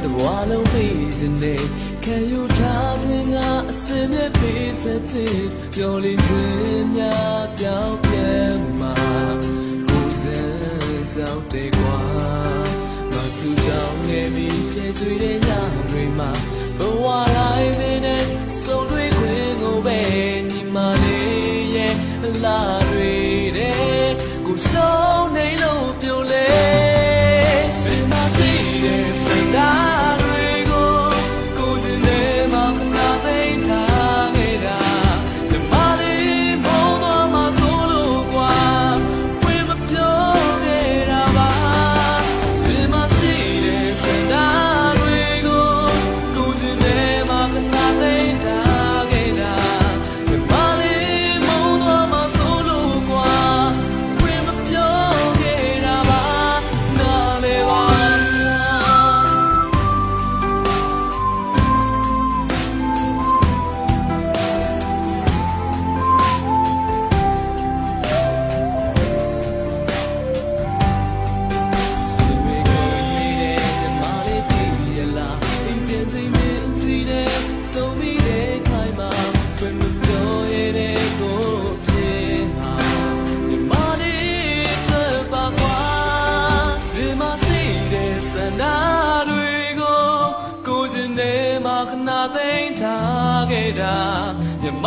တို့တဘွားလုံးပြီးစနေခံယူထားခြင်းကအစင်မြဲပေးဆက်ခြင်းပျော်လင့်ခြင်းများပြောင်းပြန်မှာကိုယ်စံကြောက်တဲ့ကွာမဆူကြောင်နေပြီးတဲ့တွေ့တဲ့ညတွေမှာဘဝတိုင်းနဲ့ဆုံးတွေ့ခွင့်ကိုပဲညီမလေးရဲ့လာတွေတဲ့ကိုဆုံးနေလို့ပြိုလဲစင်မရှိတဲ့စင်တာတွေကိုကိုယ်စင်နေမှာငါသိထားခဲ့တာဒီမလေးဘုံတော်မှာဆိုလို့ကွာဝေမပြောခဲ့တာပါစင်မရှိတဲ့စင်တာတွေကိုကိုယ်စင်နေမှာငါသိထားခဲ့တာဒီမလေးဘုံတော်မှာဆိုလို့ကွာဝေမပြောခဲ့တာပါနားလေပါခဏသိမ်းထားခဲ့တာမြမ